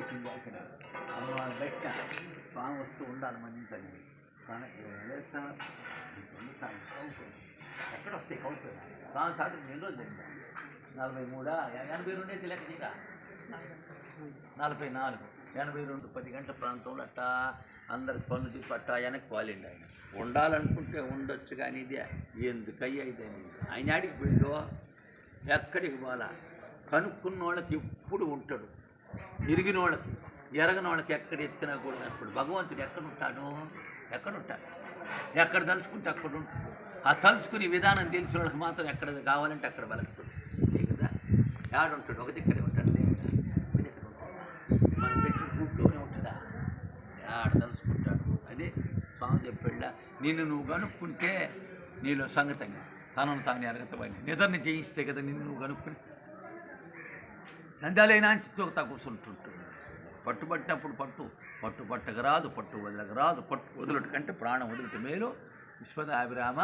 వచ్చింది అక్కడ అమ్మవారు బయట స్వామి వస్తూ ఉండాలి మంచిదని కానీ ఎక్కడ వస్తాయి కౌంటర్ స్వామి సాధన ఎన్ని రోజులు జరిగిందా 43 82 లెక్క చేయగా 44 82 10 గంటల ప్రాంతంలో అట్టా అందరికి పనులు చెప్పి అట్టా వెనక్కి పోలేండి ఆయన ఉండాలనుకుంటే ఉండొచ్చు కానీ ఇదే ఎందుకయ్యా ఇదే ఆయన ఆడికి పోయిందో ఎక్కడికి పోలా కనుక్కున్న వాళ్ళకి ఎప్పుడు ఉంటాడు ఇరిగిన వాళ్ళకి ఎరగని వాళ్ళకి ఎక్కడ ఎత్తినా కూడా అప్పుడు భగవంతుడు ఎక్కడుంటాడు ఎక్కడ తలుచుకుంటే అక్కడ ఉంటాడు ఆ తలుచుకునే విధానం తెలిసిన వాళ్ళకి మాత్రం ఎక్కడ కావాలంటే అక్కడ బలకుతాడు అంతే కదా ఏడుంటాడు ఒకటి ఇక్కడే ఉంటాడు మనం పెట్టిన గూట్లోనే ఉంటాడా ఏడ తలుచుకుంటాడు అదే స్వామి చెప్పాడా నిన్ను నువ్వు కనుక్కుంటే నీలో సంగతంగా తనను తాను ఎరగతమని నిద్రని చేయిస్తే కదా నిన్ను నువ్వు కనుక్కుని సంధ్యాలైనా చోతా కూర్చుంటుంటుంది పట్టుబట్టినప్పుడు పట్టు పట్టక రాదు పట్టు వదలక రాదు పట్టు వదులుట కంటే ప్రాణం వదులుట మేలు విశ్వదాభిరామ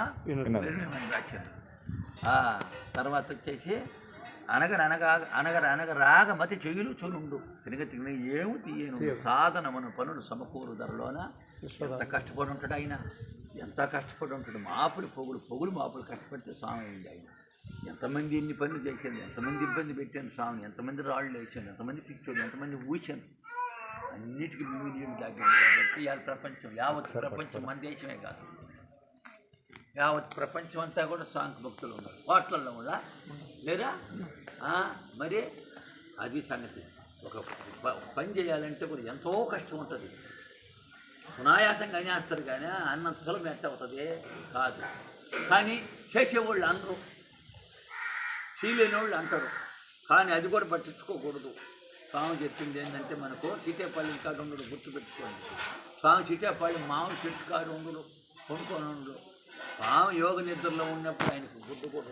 రాశారు. తర్వాత వచ్చేసి అనగరాగ మతి చెయ్యులు చొనుండు తినగ ఏమి తీయను సాధనమను పనులు సమకూరు ధరలోన ఎంత కష్టపడి ఉంటాడు ఆయన ఎంత కష్టపడి ఉంటాడు మాపులు పొగులు మాపులు కష్టపడితే స్వామి అయింది ఆయన ఎంతమంది ఇన్ని పనులు చేశాను ఎంతమంది ఇబ్బంది పెట్టాను స్వామి ఎంతమంది రాళ్ళు వేసాను ఎంతమంది పిచ్చోడు ఎంతమంది ఊచాను అన్నిటికీ నీళ్ళు తాగాను కాబట్టి యావత్ ప్రపంచం మన దేశమే కాదు యావత్ ప్రపంచం అంతా కూడా స్వామి భక్తులు ఉన్నారు కోట్లలో కూడా లేదా మరి అది సంగతి ఒక పని చేయాలంటే కూడా ఎంతో కష్టం ఉంటుంది సునాయాసంగా అనేస్తారు కానీ అన్నంత సులభం ఎట్ట అవుతుంది కాదు కానీ చేసేవాళ్ళు అందరూ చేయలేని వాళ్ళు అంటారు కానీ అది కూడా పట్టించుకోకూడదు స్వామి చెప్పింది ఏంటంటే మనకు సీటేపల్లి కాడు ఉండడు గుర్తుపెట్టుకోండి స్వామి సీటేపల్లి మామూలు చెట్టు కాడు ఉండడు కొనుక్కొని ఉండడు స్వామి యోగ నిద్రలో ఉన్నప్పుడు ఆయనకు గుడ్డు కూడా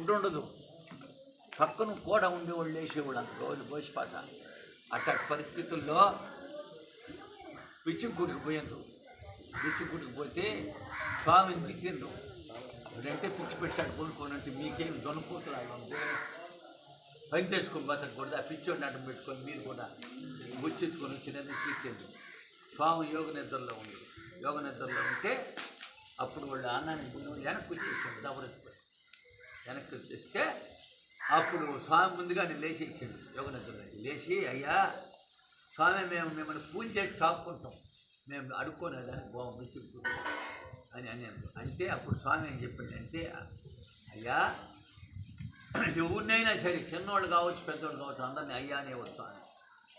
ఉండదు పక్కన కూడా ఉండేవాళ్ళు వేసేవాళ్ళు అంత రోజులు పోసిపాట అట్లాంటి పరిస్థితుల్లో పిచ్చిగుడికి పోతే స్వామిని తిట్టిండ్రు అంటే పిచ్చి పెట్టాడు కొనుక్కోనంటే మీకేం దొనకూతులాగా ఉంది పని తెచ్చుకొని బతకూడదు ఆ పిచ్చోడిని అడ్డం పెట్టుకొని మీరు కూడా గుచ్చెత్తుకొని వచ్చినది తీర్చింది స్వామి యోగ నిద్రలో ఉంటే అప్పుడు వాళ్ళు అన్నాన్ని వెనక్కి వచ్చేసాడు వెనక్కి వచ్చేస్తే అప్పుడు స్వామి ముందుగా నేను లేచేసాడు యోగ నిద్రలో లేచి అయ్యా స్వామి మేము మిమ్మల్ని పూజ చేసి చాపుకుంటాం మేము అడుక్కోనే దానికి బాగుంది అని అంటే అప్పుడు స్వామి ఏం చెప్పిందంటే అయ్యా ఎవరినైనా సరే చిన్నవాళ్ళు కావచ్చు పెద్దవాళ్ళు కావచ్చు అందరినీ అయ్యా అనేవాడు స్వామి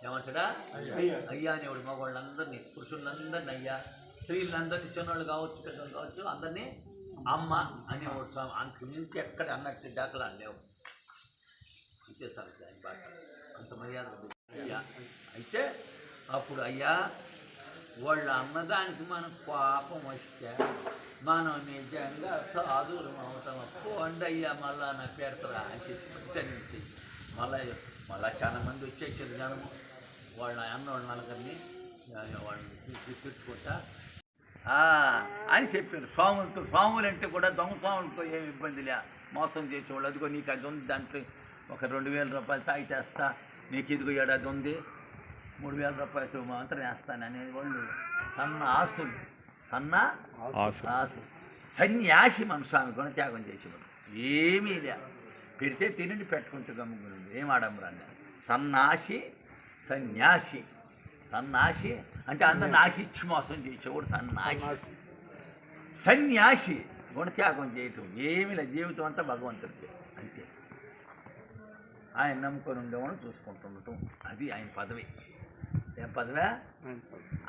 ఏమంటాడా అయ్యా అనేవాడు మగవాళ్ళందరినీ పురుషులందరినీ అయ్యా స్త్రీలందరినీ చిన్నవాళ్ళు కావచ్చు పెద్దవాళ్ళు కావచ్చు అందరినీ అమ్మ అనేవాడు స్వామి అంతకు మించి ఎక్కడ అన్నట్టు దాఖలా లేవు అంతే సార్ దాని బాట అంత మర్యాద అయ్యా అయితే అప్పుడు అయ్యా వాళ్ళు అన్నదానికి మనకు పాపం వస్తే మనం నిజంగా సాధువులు అవుతాం పోండి అయ్యా మళ్ళా నా పెడతారా అని చెప్పి నుంచి మళ్ళా చాలా మంది వచ్చేసారు జనము వాళ్ళ అన్నవాళ్ళ నలుగురిని వాళ్ళని తిట్టుకుంటా అని చెప్పారు స్వాములు అంటే కూడా దొంగ స్వాములతో ఏమి ఇబ్బంది లే మోసం చేసేవాళ్ళు అదిగో నీకు అది ఉంది దాంట్లో ఒక 2000 రూపాయలు తాగితేస్తా నీకు ఇదిగో ఏడాది ఉంది 3000 రూపాయలు మాత్రం వేస్తాను అనేవాళ్ళు సన్న ఆసు సన్యాసి మన స్వామి గుణత్యాగం చేసేవాడు ఏమీ లే పెడితే తినండి పెట్టుకుంటూ గమ్ముగుంది ఏం ఆడంబరాన్ని సన్యాసి అంటే అందరిని ఆశిచ్చి మోసం చేసేవాడు సన్యాసి గుణత్యాగం చేయటం ఏమీ లే జీవితం అంతా భగవంతుడికి అంతే ఆయన నమ్ముకొని ఉండేవాళ్ళు చూసుకుంటుండటం అది ఆయన పదవి ఏం పదవే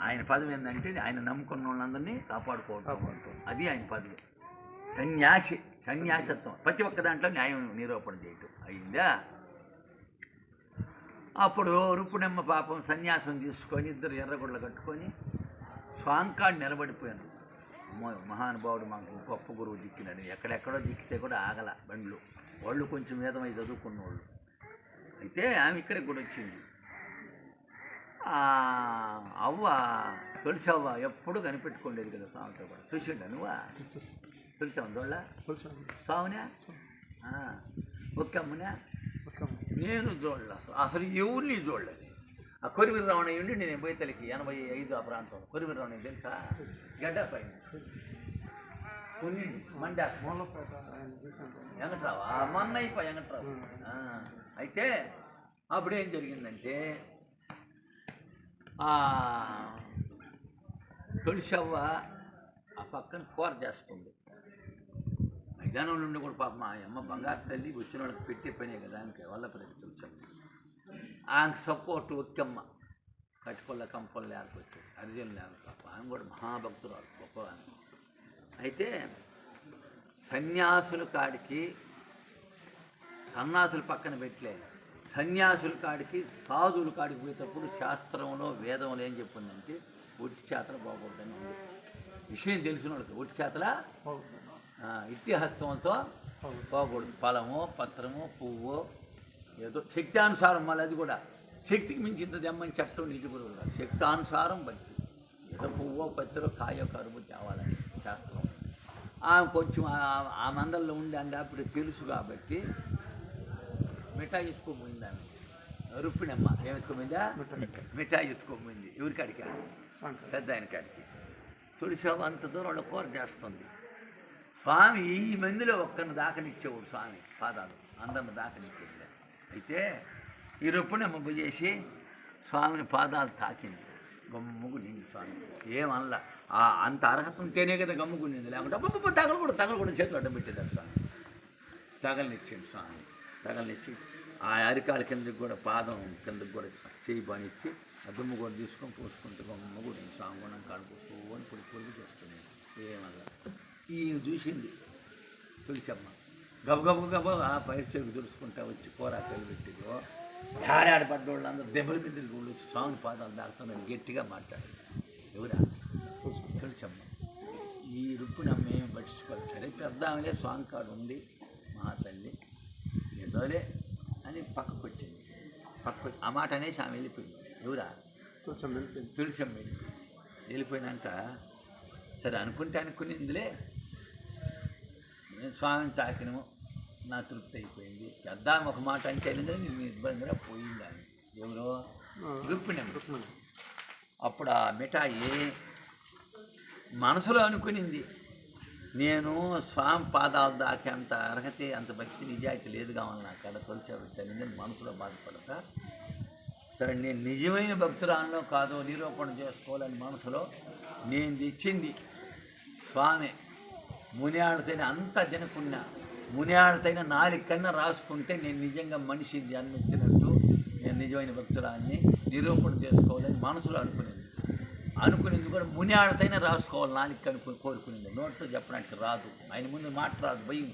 ఆయన పదవి ఏంటంటే ఆయన నమ్ముకున్న వాళ్ళందరినీ కాపాడుకోవటం అది ఆయన పదవి సన్యాసత్వం ప్రతి ఒక్క దాంట్లో న్యాయం నిరూపణ చేయటం అయిందా అప్పుడు రుప్పుడమ్మ పాపం సన్యాసం తీసుకొని ఇద్దరు ఎర్రగొడ్లు కట్టుకొని స్వాంకాడు నిలబడిపోయాను మహానుభావుడు మాకు గొప్ప గురువు దిక్కినాడు ఎక్కడెక్కడో దిక్కితే కూడా ఆగల బండ్లు వాళ్ళు కొంచెం వేదమై చదువుకున్న వాళ్ళు అయితే ఆమె ఇక్కడికి కూడా వచ్చింది అవ్వ తులసి అవ్వ ఎప్పుడు కనిపెట్టుకోండేది కదా స్వామితో కూడా చూసిండా నువ్వా తులసి అవ్వ దోళ్ళ స్వామినా ఒక్క అమ్మునా నేను చూడలే అసలు ఎవరిని చూడలేదు. ఆ కొరివిరి రావణ ఉండి నేను బోయితలకి 85 ఆ ప్రాంతం కొరివిరి రావణ తెలుసా, గడ్డ పైన కొన్ని మండ వెంకట్రావు మొన్న అయిపోయి వెంకట్రావు. అయితే అప్పుడేం జరిగిందంటే తొలిసవ్వ ఆ పక్కన కూర చేస్తుంది. మైదానం నుండి కూడా పాప మా అమ్మ బంగారు తల్లి వచ్చిన వాళ్ళకి పెట్టే పనే కదా ఆమెకి వల్లపల్లి తొలిసమ్మ. ఆమెకు సపోర్టు ఒక్కమ్మ కట్టుకొల్ల కంపలు లేకపోతే అర్జున్ లేకపోతే ఆమె కూడా మహాభక్తురాలు గొప్ప. అయితే సన్యాసుల కాడికి సన్యాసులు పక్కన పెట్టలే, సన్యాసుల కాడికి సాధువుల కాడికి పోయేటప్పుడు శాస్త్రంలో వేదంలో ఏం చెప్పిందంటే ఒట్టి చేతలు బాగూడదని ఉంది. విషయం తెలిసిన వాళ్ళకి ఒట్టి చేతల ఇతిహస్తంతో బాగూడదు. ఫలము పత్రము పువ్వు ఏదో శక్తానుసారం, మళ్ళీ అది కూడా శక్తికి మించి ఇంత దెమ్మని చెప్పడం నిజగురువు కాదు. శక్తానుసారం బట్టి ఏదో పువ్వో పత్రో కాయో కరువు తేవాలని శాస్త్రం. ఆమె కొంచెం ఆ మందల్లో ఉండి అప్పుడు తెలుసు కాబట్టి మిఠాయి ఎత్తుకోపోయింది. ఆమె రుప్పినమ్మ ఏం ఎత్తుకోపోయిందా, మిఠాయి ఎత్తుకోపోయింది. ఎవరి కాడికి, పెద్ద ఆయన కాడికి. తులసివ్వ అంత దూరంలో కూర చేస్తుంది. స్వామి ఈ మందిలో ఒక్కరిని దాకనిచ్చేవాడు స్వామి పాదాలు, అందరిని దాకనిచ్చేది. అయితే ఈ రొప్పునమ్మ చేసి స్వామిని పాదాలు తాకింది. గమ్ముగుండింది స్వామి, ఏమనలా. అంత అర్హత ఉంటేనే కదా గమ్ముగుండింది, లేకుంటే అబ్బబ్బ తగలకూడదు చేతులు అడ్డం పెట్టేదాడు స్వామి. తగలనిచ్చింది స్వామి, తగలనిచ్చి ఆ అరికాల కిందకి కూడా పాదం కిందకి కూడా చేయి బానిచ్చి ఆ దుమ్ము కూడా తీసుకొని పోసుకుంటూ గమ్ముగుండింది స్వామి. గుణం కాడుకోసు అని పొడి చేస్తుంది. ఏమన్నా ఈ చూసింది తులసమ్మ, గబగబ ఆ పైరుసేపు తులుసుకుంటా వచ్చి కూర కలిపెట్టిదో ఏడాడి పడ్డోళ్ళు అందరూ దెబ్బలు బిడ్డలు కూడా స్వామి పాదాలు దాటుతున్నాడు. గట్టిగా మాట్లాడారు. ఎవరా తులసమ్మ. ఈ రుప్పునమ్మ ఏమి పట్టించుకోవాలి. సరే పెద్ద ఆమెలే స్వామి కాడు ఉంది మా తల్లి ఏదోలే అని పక్కకు వచ్చింది. పక్కకు ఆ మాట అనేసి ఆమె వెళ్ళిపోయింది. ఎవరా తులసమ్మ వెళ్ళిపోయినాక సరే అనుకునిందిలే, నేను స్వామిని తాకినము, నా తృప్తి అయిపోయింది. పెద్దామె ఒక మాట అంటే నేను ఇబ్బందిగా పోయింది. ఆమె ఎవరో రుక్మిణమ్మ. అప్పుడు ఆ మిఠాయి మనసులో అనుకునింది, నేను స్వామి పాదాలు దాకే అంత అర్హత అంత భక్తి నిజాయితీ లేదు కావాలి నాకు అక్కడ తొలిచేది మనసులో బాధపడతా. సరే నేను నిజమైన భక్తురాల్లో కాదో నిరూపణ చేసుకోవాలని మనసులో నేను తెచ్చింది స్వామి. మునియాడితేనే అంత జనకున్నా, మునియాడితేనే 4 కన్నా రాసుకుంటే నేను నిజంగా మనిషి జన్మించినట్టు, నేను నిజమైన భక్తురాన్ని నిరూపణ చేసుకోవాలని మనసులో అనుకునేది కూడా మునియాడితేనే రాసుకోవాలి 4 కనుక్కొని కోరుకునేది. నోటితో చెప్పడానికి రాదు, ఆయన ముందు మాట్లాడదు, భయం.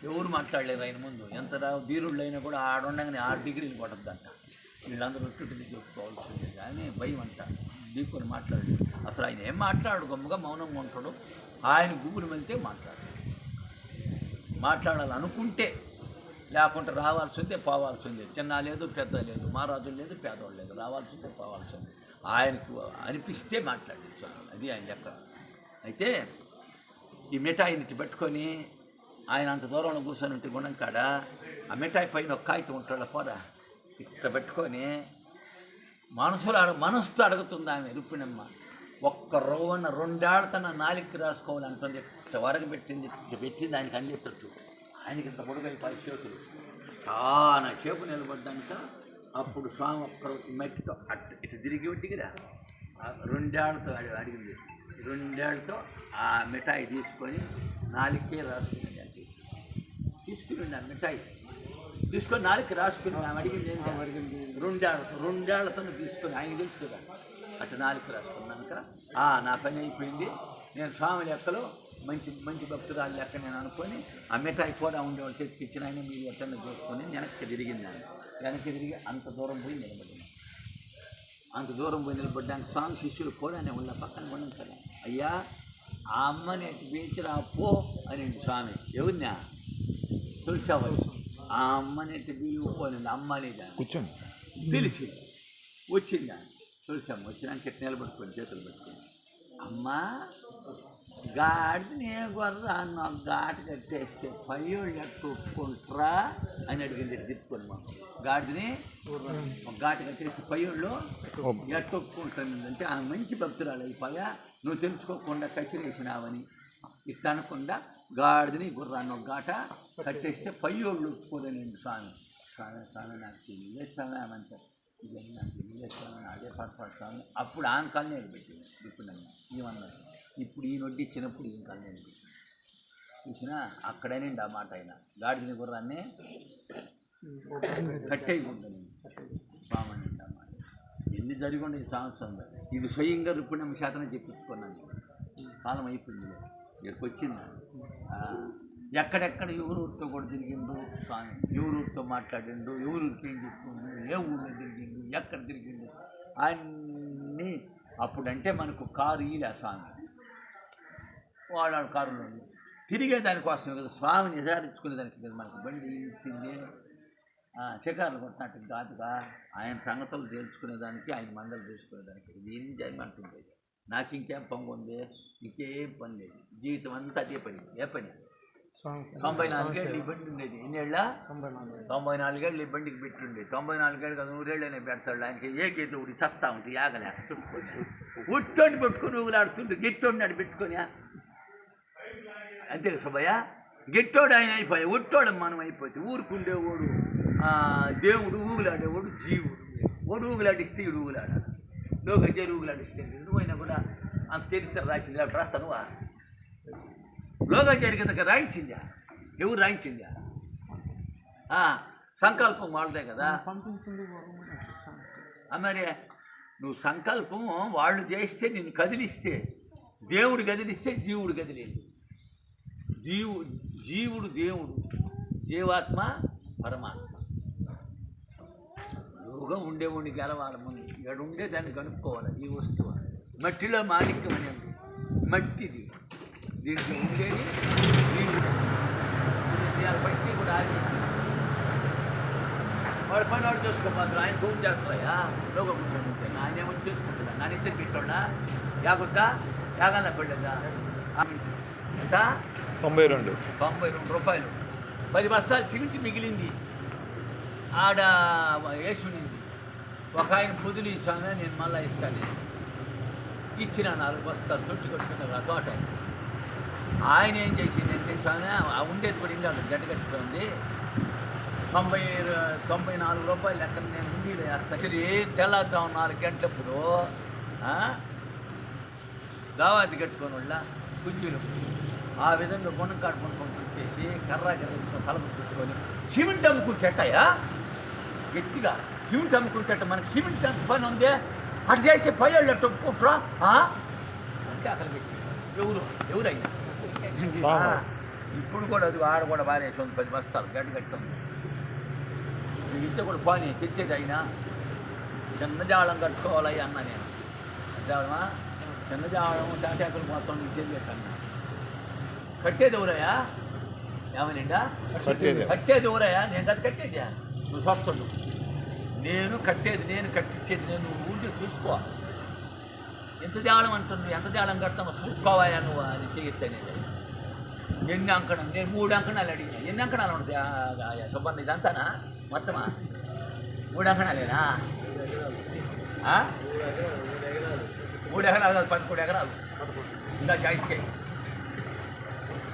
ఎవరు మాట్లాడలేరు ఆయన ముందు. ఎంత ధీరుళ్ళైనా కూడా ఆడుండగానే 6 డిగ్రీలు కొట్టద్దంట. వీళ్ళందరూ ఒట్టుటిది చెప్పుకోవాల్సిందే కానీ భయం అంట, ఢీకొని మాట్లాడలేదు. అసలు ఆయన ఏం మాట్లాడు, గమ్ముగా మౌనంగా ఉంటాడు. ఆయన గుబురు వెళ్తే మాట్లాడాలనుకుంటే, లేకుంటే రావాల్సిందే పోవాల్సిందే. చిన్న లేదు పెద్ద లేదు, మహారాజులు లేదు పేదవాళ్ళు లేదు, రావాల్సిందే పోవాల్సిందే. ఆయనకు అనిపిస్తే మాట్లాడచ్చు, అది ఆయన లెక్క. అయితే ఈ మిఠాయిని పెట్టుకొని ఆయన అంత దూరంలో కూర్చొని ఉంటే గుణం కాడ ఆ మిఠాయి పైన ఒక కాగితం ఉంటాడు పోరా, ఇట్లా పెట్టుకొని మనసుతో అడుగుతుంది ఆమె రుక్మిణమ్మ. ఒక్క రోవన్న 2 ఏళ్ళ తన 4కి రాసుకోవాలంటుంది. వరకు పెట్టింది ఆయనకి అందేటట్టు. ఆయనకి ఇంత పొడుగైపోయి చేతులు చాలా చేపు నిలబడ్డాక అప్పుడు స్వామి ఒక్కరు మట్టితో ఇటు తిరిగి ఒట్టిగిరా 2 ఏళ్ళతో అడిగింది. 2 ఏళ్ళతో ఆ మిఠాయి తీసుకొని 4కే రాసుకునేది. అంటే తీసుకుని ఆ మిఠాయి తీసుకొని 4కి రాసుకుని ఆమె అడిగింది. 2 ఏళ్ళతో తీసుకొని ఆయన తెలుసు కదా, అటు 4కి రాసుకున్నాక నా పని అయిపోయింది. నేను స్వామి లెక్కలో మంచి భక్తురాలు లెక్క నేను అనుకొని ఆ మిఠాయి కూడా ఉండేవాళ్ళు చేతికి ఇచ్చిన ఆయన మీరు ఎట్టన్నా చూసుకొని వెనక్కి తిరిగింది. వెనక్కి తిరిగి అంత దూరం పోయి నిలబడింది. అంత దూరం పోయి నిలబడ్డానికి స్వామి శిష్యులు కూడా నేను ఉన్న పక్కన కూడా కదా, అయ్యా ఆ అమ్మని ఎటు బీచిరా పో అని స్వామి. ఎవరినా తులసవ్వ. ఆ అమ్మని ఎటు బీగిపోని అమ్మ అనేది కూర్చొని పిలిచి వచ్చిందా తులసమ్మ. వచ్చినాక ఎట్టు నిలబడుకొని చేతులు పెట్టుకొని, అమ్మా గాడిని గొర్ర నాకు ఘాటు కట్టేస్తే పయ్యోళ్ళు ఎట్టు ఒప్పుకుంటారా అని అడిగింది. తిప్పుకొని మాకు గాడిదని ఒక ఘాటు కట్టేసి పయ్యోళ్ళు ఎట్టొక్కుంటుంది అంటే ఆమె మంచి భక్తురాలు అయిపోయా, నువ్వు తెలుసుకోకుండా కచ్చిరేసినావని ఇట్లా అనకుండా గాడిదని గుర్రాన్ని ఒక ఘాట కట్టేస్తే పయ్యోళ్ళు ఒప్పుకోలేనండి స్వామి. స్వామి స్వామి నాకు తెలియదు స్వామి ఏమంటే ఇవన్నీ నాకు తెలియదు స్వామి, అదే పొరపాటు స్వామి. అప్పుడు ఆమె కళ్ళేరు పెట్టింది. ఇప్పుడు నన్ను ఏమన్నారు, ఇప్పుడు ఈ నొడ్డి ఇచ్చినప్పుడు ఈయన కళ్ళేరు పెట్టింది. చూసినా అక్కడేనండి ఆ మాట అయినా గాడిదని గుర్రాన్ని కట్టేయకుండా స్వామి అన్నమాట. ఎన్ని జరిగి ఉండేది సంవత్సరం. ఇది స్వయంగా రుక్మిణమ్మ శాతనే చెప్పించుకున్నాను. కాలం అయిపోయింది, ఇక్కడికి వచ్చింది. ఎక్కడెక్కడ ఎవరూరితో కూడా తిరిగిండు స్వామి, ఎవరూరితో మాట్లాడిండు, ఎవరూరికి ఏం చెప్పిండు, ఏ ఊళ్ళో తిరిగిండు, ఎక్కడ తిరిగిండు అన్నీ. అప్పుడంటే మనకు కారు ఈలే స్వామి, వాళ్ళ కారులో తిరిగే దానికోసమే కదా, స్వామిని నిజారించుకునే దానికి కదా మనకు బండి తిరిగే శిఖరాలు కొట్టినట్టు కాదుగా. ఆయన సంగతులు తేల్చుకునేదానికి, ఆయన మందలు తెలుసుకునేదానికి ఇది ఎంజాయ్మెంట్ ఉండేది. నాకు ఇంకేం పని ఉంది, ఇంకేం పని లేదు, జీవితం అంతా అదే పని. ఏ పని? 94 ఏళ్ళు ఈ బండి ఉండేది. ఎన్నేళ్ళ? 94 ఏళ్ళు ఈ బండికి పెట్టుండే. 94 ఏళ్ళు కదా, 100 ఏళ్ళనే పెడతాడు. ఆయనకి ఏ గీత ఊడి చస్తా ఉంటే యాగలేక చుట్టుకొని ఉట్టోండి పెట్టుకొని ఊగులాడుతుంటే గిట్టోడిని పెట్టుకొని అంతే సుబ్బయ్య. గిట్టోడు ఆయన అయిపోయా, ఉట్టోడు మనం అయిపోతే ఊరుకుండేవాడు దేవుడు, ఊగులాడేవాడు జీవుడు. వాడు ఊగులాడిస్తే ఇడు ఊగులాడాలి, లోకజేరు ఊగులాడిస్తే నువ్వైనా కూడా అంత చరిత్ర రాసింది. అప్పుడు రాస్తాను లోకజేరి కింద రాయించిందా? ఎవరు రాయించిందా? సంకల్పం వాళ్ళదే కదా. మరి నువ్వు సంకల్పం వాళ్ళు చేస్తే నిన్ను కదిలిస్తే, దేవుడు కదిలిస్తే జీవుడు కదిలేదు. జీవుడు దేవుడు, జీవాత్మ పరమాత్మ. యోగం ఉండేవాడిని గెలవాలి. ముందు ఇక్కడ ఉండే దాన్ని కనుక్కోవాలి. ఈ వస్తువు మట్టిలో మాణిక్యం అనేది మట్టిది, దీంట్లో ఉండేది జీవుడు. బట్టి కూడా ఆగి వాడు పని వాడు చేసుకోమాత్రం. ఆయన ఫోన్ చేస్తాయా లోక కూర్చొని ఉంటే ఆయన ఏమో చేసుకుంటున్నా. నా ఇద్దరు పెట్టోడా యాగుద్దా యాగన్న పెళ్ళదా ఎంత? 92 రూపాయలు. 10 బస్తాలు సిమెంట్ మిగిలింది. ఆడ వేసునింది. ఒక ఆయన పొదులు ఇచ్చాను, నేను మళ్ళీ ఇస్తాను. ఇచ్చిన 4 బస్తాలు తొట్టి కట్టుకున్నారు ఆ తోట. ఆయన ఏం చేసింది అంటే స్వామి ఉండేది కూడా ఇంకా గడ్డ కట్టుకుంది. 94 రూపాయలు ఎక్కడ నేను ఉండిలో వేస్తాను. తెల్లారుతాం 4 గంటలప్పుడు దావాతి కట్టుకొని వాళ్ళ కుజ్జులు ఆ విధంగా గుణకాడు కొనుక్కొని వచ్చేసి కర్ర తలపు పెట్టుకొని సిమెంట్ అమ్ముకుంటేటయా గట్టిగా సిమెంట్ అమ్ముకుంటేట. మనకి సిమెంట్ అంత పని ఉంది, అటు చేసే పైళ్ళు అట్టు ఒప్పుకుంటారా అంటే అక్కడ పెట్టి ఎవరైనా ఇప్పుడు కూడా అది ఆడ కూడా బాగానేసి 10 బస్తాలు గడ్డి కట్టుకుంది. ఇంత కూడా పోనీ తెచ్చేది అయినా చిన్నజాళం కట్టుకోవాలి అన్నా నేను. జాళమా చిన్నజాళం టాటాకులు మొత్తం ఇచ్చేది కట్టేది ఎవరయ్యా? ఏమనిండా కట్టేది ఎవరయ్యా? నేను కదా కట్టేది, నువ్వు స్వచ్ఛండు. నేను కట్టేది, నేను కట్టించేది నేను. నువ్వు ఊళ్ళో చూసుకో. ఎంత జాళం అంటుంది, ఎంత జాళం కడతామో చూసుకోవాయా నువ్వు అని చేయొచ్చా? నేను ఎన్ని అంకణం, నేను 3 అంకణాలు అడిగినా. ఎన్ని అంకణాలు ఉంటాయి సుబ్బన్న? ఇదంతానా మొత్తమా? 3 అంకణాలేనా? 3 ఎకరాలు కాదు, 11 ఎకరాలు ఇంకా జాయిస్తే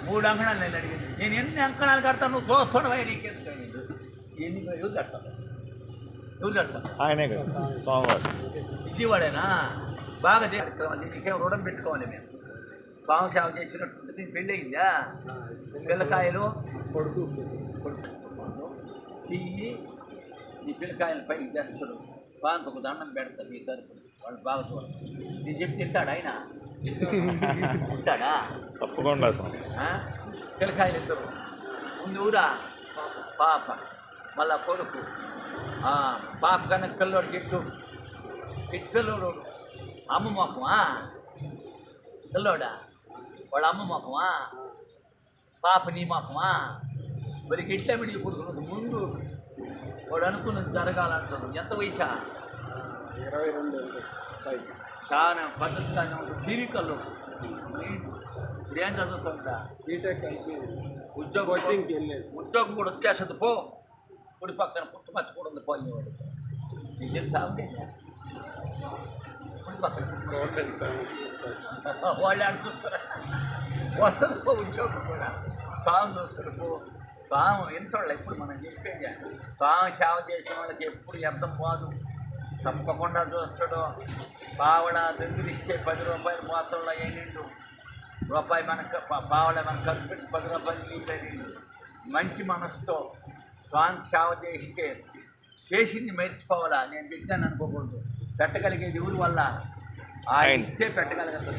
3 అంకణాలు నేను అడిగింది. నేను ఎన్ని అంకణాలు కడతాను నువ్వు చూస్తున్నావా? నీకెందుకు ఎన్ని ఎవరు కడతాను? ఎవరు కడతాను? ఆయనే కదా స్వామివాడు. విజయవాడేనా? బాగా కార్యక్రమాలు నీకేం రుణం పెట్టుకోవాలి. మేము స్వామి సేవ చేసినట్టు దీనికి పెళ్ళి అయిందా? పిల్లకాయలు కొడుకు సియ్యి ఈ పిల్లకాయలు పైకి చేస్తారు. స్వామికి ఒక దండం పెడతారు ఈ తరపున. వాళ్ళు బాగా చూడాలి. నేను చెప్పి తింటాడు ఆయన? ఉంటాడా? తప్పకుండా. పిల్లకాయలు ఇద్దరు ముందు ఊరా పాప మళ్ళా కొడుకు. పాప కన్నా పిల్లోడు చెట్టు పిల్లోడు అమ్మ మొక్కమా? పిల్లోడా వాళ్ళ అమ్మ మొక్కమా? పాప నీ మొక్కమా? మరి ఎట్లా విడిగి కొడుకున్నది ముందు వాడు అనుకున్నది జరగాలంటాడు. ఎంత వయసా? 22 చాలా పద్ధతిగానే ఉంటుంది. తీరికల్లో ఇప్పుడు ఏం చదువుతుంటా? బీటెక్ ఉద్యోగం కూడా వచ్చేస్తుంది. పో కుడి పక్కన పుట్టుమచ్చ కూడా ఉంది పోయేవాడు. నీకు తెలుసా ఉంటే కుడి పక్కన వాళ్ళు ఆడ చూస్తారా వస్తుంది ఉద్యోగం కూడా స్వామి చూస్తారు. స్వామి ఎంతోళ్ళు ఎప్పుడు మనం చెప్పేది స్వామి సేవ చేసిన వాళ్ళకి ఎప్పుడు వ్యర్థం పోదు, తప్పకుండా చూస్తాడు. పావడ దగ్గరిస్తే 10 రూపాయలు మోతంలో ఏనిండు, రూపాయి మనకు పావడ మనకు ఖర్చు పెట్టి 10 రూపాయలు తీసేయండు. మంచి మనసుతో స్వామి సేవ చేస్తే చేసింది మెరిసిపోవాలా. నేను పెట్టాను అనుకోకూడదు. పెట్టగలిగేది ఊరి వల్ల ఆయన ఇస్తే పెట్టగలగదు.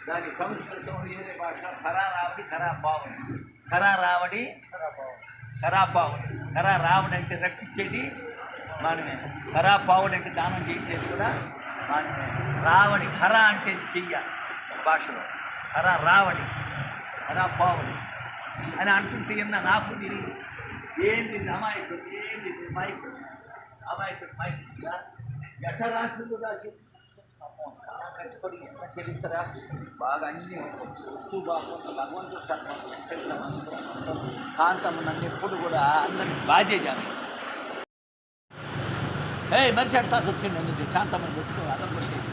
దాని సంస్కృతం ఏదే భాష ఖరారావడి ఖరాపావడి, ఖరారావడి ఖరాపావడి. ఖరారావడి అంటే రక్షించేది మనమే, ఖరాపావడి అంటే దానం చేయించేది కూడా మనమే. రావడి ఖర అంటే చెయ్య భాషలో, ఖరారావడి ఖరాపావడి అని అంటుంటే నాకు తిరిగి ఏంది అమాయకుడు, ఏంది మైకుడు, అమాయకుడు మైకుడుగా ఎట్లా రాష్ట్రుడు రాసి కష్టపడి ఎంత చరిత్ర బాగా అన్ని వస్తూ బాగుంది. భగవంతుడు కాంతమ్మ నన్ను ఎప్పుడు కూడా అందరినీ బాధ్యజామి మనిషి అంతా వచ్చింది అందుకు శాంతమ్మని పెట్టుకో అర్థం పెట్టేసి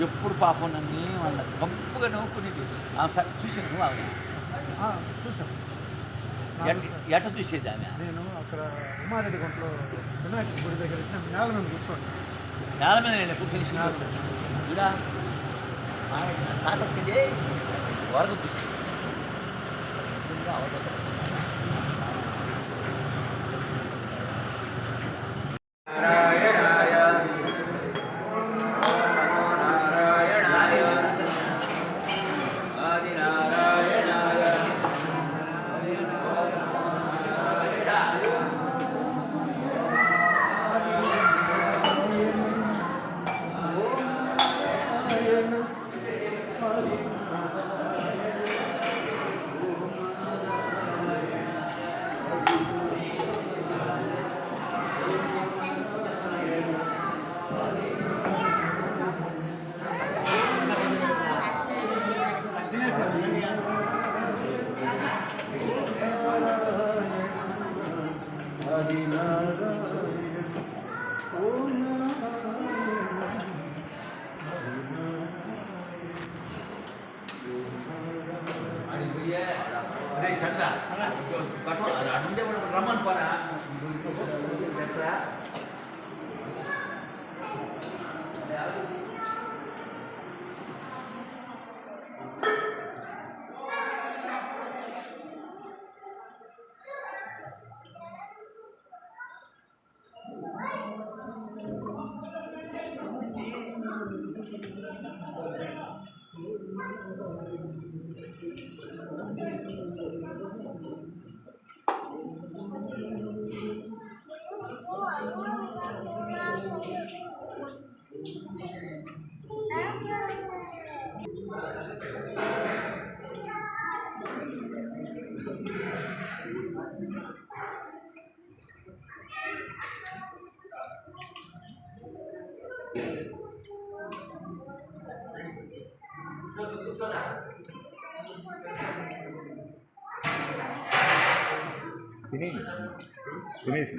ఎప్పుడు పాపం నన్ను వాళ్ళ గొప్పగా నవ్వుకునేది. చూసాను చూసాను ఎట చూసేది ఆమె. నేను అక్కడ ఉమారెడ్డి గుంటలో వినాయక గుడి దగ్గర నేల మీద కూర్చోండి, నేల మీద నేను కూర్చొని చూడా తాత వచ్చింది వరకు చూసి అవసరం. చంద్ర అడుండే రమ్మని పోరా తినేసి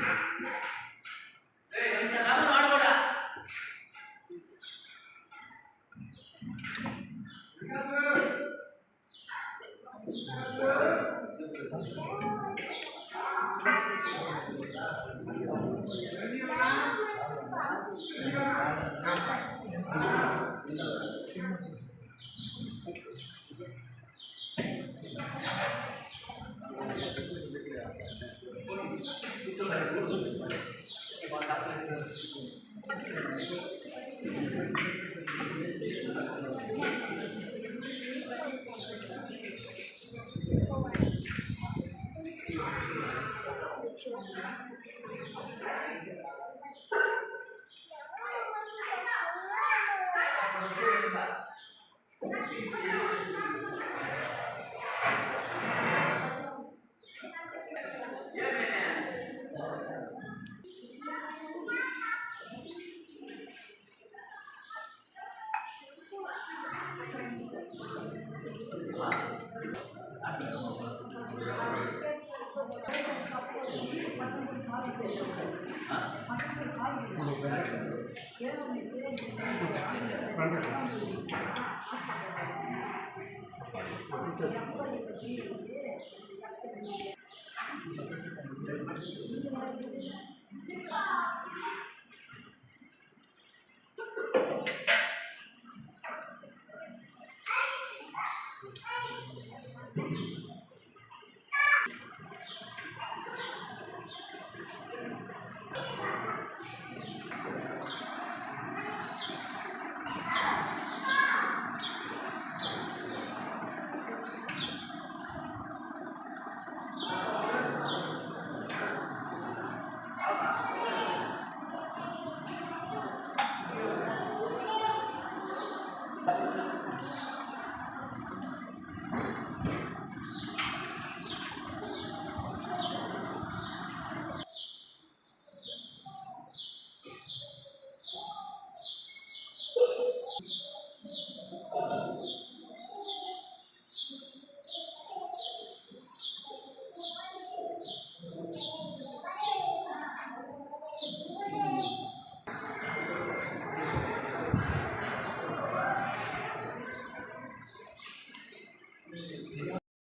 రండి.